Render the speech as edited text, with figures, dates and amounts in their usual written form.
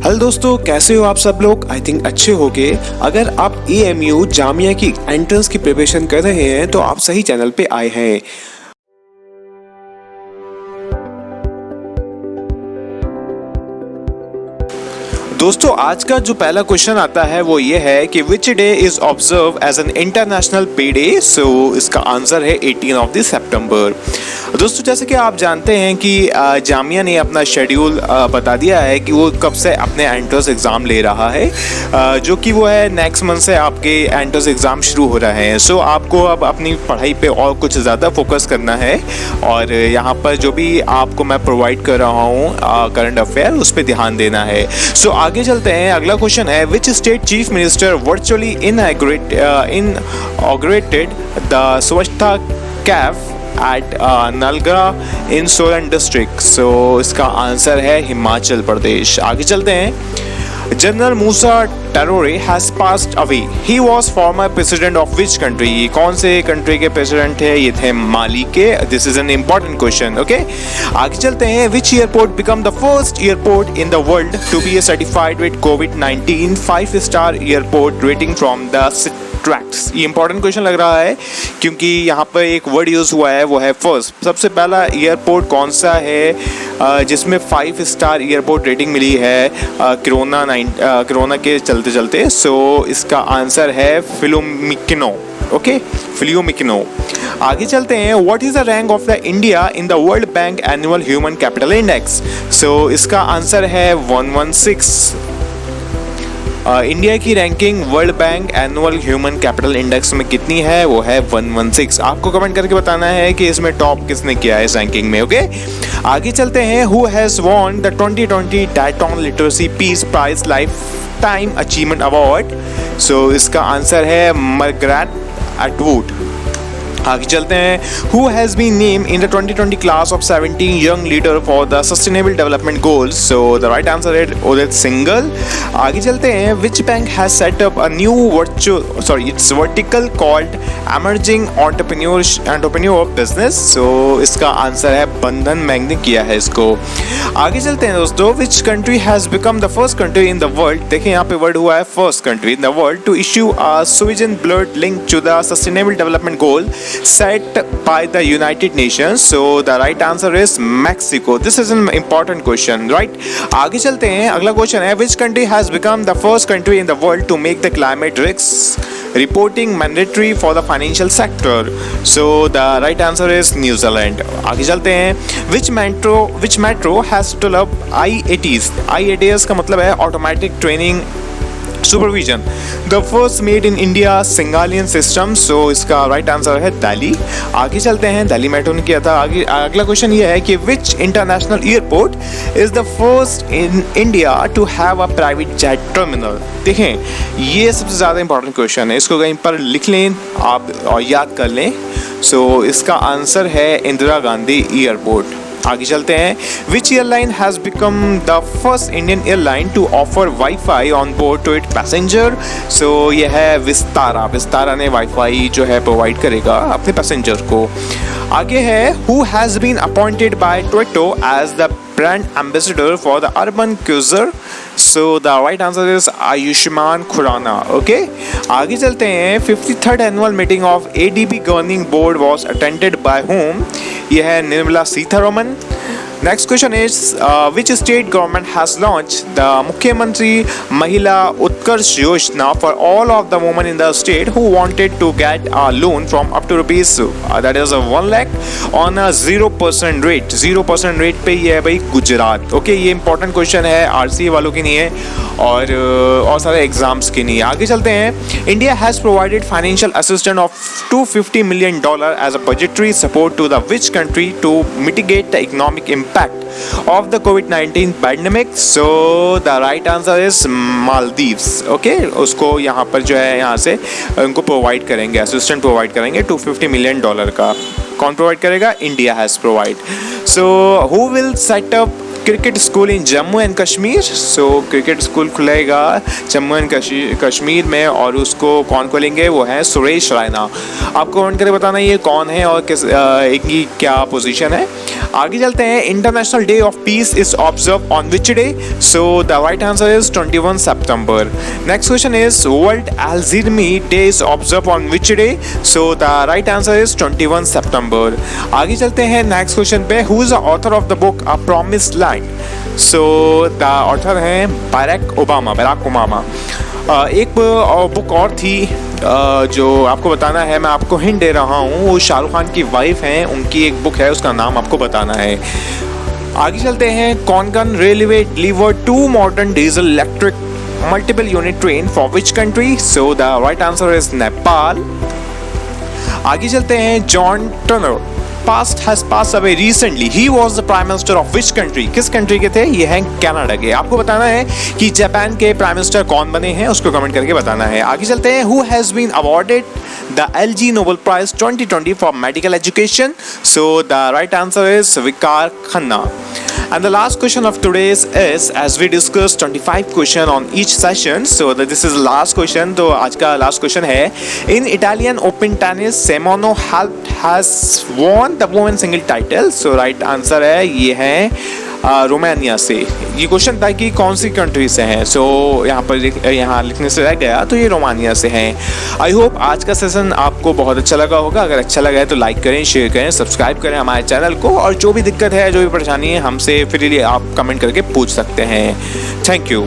Hello दोस्तों, कैसे हो आप सब लोग। आई थिंक अच्छे होगे। अगर आप AMU जामिया की एंट्रेंस की प्रिपरेशन कर रहे हैं तो आप सही चैनल पे आए हैं। दोस्तों, आज का जो पहला क्वेश्चन आता है वो ये है कि which day is observe as an international pay day. So इसका आंसर है 18 ऑफ सितंबर। दोस्तों, जैसे कि आप जानते हैं कि जामिया ने अपना शेड्यूल बता दिया है कि वो कब से अपने एंट्रेंस एग्ज़ाम ले रहा है, जो कि वो है नेक्स्ट मंथ से आपके एंट्रेंस एग्ज़ाम शुरू हो रहे हैं। सो आपको अब अपनी पढ़ाई पे और कुछ ज़्यादा फोकस करना है और यहाँ पर जो भी आपको मैं प्रोवाइड कर रहा हूँ करंट अफेयर, उस पर ध्यान देना है। सो आगे चलते हैं। अगला क्वेश्चन है which state chief minister virtually inaugurated the Swachhata cafe at Nalagarh in Solan district. So इसका आंसर है हिमाचल प्रदेश। आगे चलते हैं। General Moussa Traore has passed away. He was former president of which country. कौन से कंट्री के प्रेसिडेंट थे? ये थे माली के। This is an important question. Okay, आगे चलते हैं। Which airport become the first airport in the world to be certified with COVID-19 5-star airport rating from the tracts. ये इंपॉर्टेंट क्वेश्चन लग रहा है क्योंकि यहाँ पर एक वर्ड यूज हुआ है, वो है फर्स्ट। सबसे पहला एयरपोर्ट कौन सा है जिसमें 5-star एयरपोर्ट रेटिंग मिली है कोरोना के चलते चलते? सो इसका आंसर है फिलोमिकिनो। ओके, फिलियोमिकिनो। आगे चलते हैं। What is the rank of the India in the World Bank annual human capital index? So इसका आंसर है 116। इंडिया की ranking World Bank annual human capital index में कितनी है? वो है 116। आपको कमेंट करके बताना है कि इसमें टॉप किसने किया है इस रैंकिंग में। ओके, आगे चलते हैं। Who has won the 2020 Dayton literacy peace prize lifetime achievement award? So इसका आंसर है मार्गरेट एटवुड। आगे चलते हैं। Who has been named in the 2020 class of 17 young leader for the Sustainable Development Goals? So the right answer is Udit Singhal. आगे चलते हैं। Which bank has set up a new vertical called Emerging Entrepreneur Business? So इसका answer है बंधन bank ने किया है इसको। आगे चलते हैं दोस्तों। Which country has become the first country in the world? देखिए यहाँ पे वर्ड हुआ है first country in the world to issue a sufficient blood linked to the Sustainable Development Goal set by the United Nations. So the right answer is Mexico. This is an important question, right? आगे चलते हैं। अगला question है which country has become the first country in the world to make the climate risks reporting mandatory for the financial sector? So the right answer is New Zealand. आगे चलते हैं। which metro has developed IATs? IATs का मतलब है automatic training supervision, the first made in India signalling system. So इसका right answer है दिल्ली। आगे चलते हैं। दिल्ली मेट्रो ने किया था। आगे अगला क्वेश्चन ये है कि which international airport is the first in India to have a private jet terminal? देखें, ये सबसे ज़्यादा इंपॉर्टेंट क्वेश्चन है, इसको कहीं पर लिख लें आप और याद कर लें। सो इसका आंसर है इंदिरा गांधी एयरपोर्ट। आगे चलते हैं। Which airline has become the first Indian airline to offer wifi on board to it passenger? So ये है विस्तारा। विस्तारा ने वाईफाई जो है प्रोवाइड करेगा अपने पैसेंजर को। आगे है who has been appointed by Toyota as the brand ambassador for the urban cruiser? So the right answer is Ayushmann Khurana. Okay, आगे चलते हैं। 53rd annual meeting of ADB governing board was attended by home? यह है Nirmala Sitharaman. Next question is which state government has launched the Mukhyamantri Mahila Utkarsh Yojana for all of the women in the state who wanted to get a loan from up to rupees that is 1 lakh on a 0% rate. 0% rate पे ये है भाई Gujarat. Okay, ये important question है, RCA वालों के लिए और सारे एग्जाम्स के लिए। आगे चलते हैं। India has provided financial assistance of $250 million as a budgetary support to the which country to mitigate the economic impact of the COVID-19 pandemic? So the right answer is Maldives. Okay, उसको यहाँ पर जो है यहाँ से उनको provide करेंगे, assistant provide करेंगे $250 million का। कौन प्रोवाइड करेगा? India has provide. So who will set up cricket school in Jammu and Kashmir. So cricket school खुलेगा जम्मू एंड कश्मीर में और उसको कौन खोलेंगे, वो है सुरेश रैना। आपको कमेंट करके बताना ये कौन है और किस इनकी क्या पोजीशन है। आगे चलते हैं, international day of peace is observe on which day. So the right answer is 21 September. Next question is world Alzheimer day is observe on which day. So the right answer is 21 September. आगे चलते हैं next question पे, who is the author of the book a promised land. So the author हैं Barack Obama. एक book और थी जो आपको बताना है, मैं आपको हिंट दे रहा हूँ, वो शाहरुख खान की वाइफ हैं, उनकी एक बुक है, उसका नाम आपको बताना है। आगे चलते हैं, Konkan railway delivered 2 modern diesel electric multiple unit train for which country. So the right answer is Nepal. आगे चलते हैं, John Turner has passed away recently. He was the prime minister of which country? किस कंट्री के थे? ये हैं Canada के। आपको बताना है कि जापान के प्राइम मिनिस्टर कौन बने हैं, उसको कमेंट करके बताना है। आगे चलते हैं, who has been awarded the LG Nobel Prize 2020 for medical education? So the right answer is Vikar Khanna. And the last question of today's is, as we discussed 25 question on each session, so this is the last question. तो आज का last question है, in Italian Open tennis Simona Halep has won the women's single title. So right answer है ये है Romania से। ये question था कि कौन सी कंट्री से हैं, सो यहाँ लिखने से रह गया, तो ये रोमानिया से हैं। आई होप आज का सेशन आपको बहुत अच्छा लगा होगा। अगर अच्छा लगा है तो लाइक करें, शेयर करें, सब्सक्राइब करें हमारे चैनल को, और जो भी दिक्कत है, जो भी परेशानी है, हमसे फ्रीली आप कमेंट करके पूछ सकते हैं। Thank you.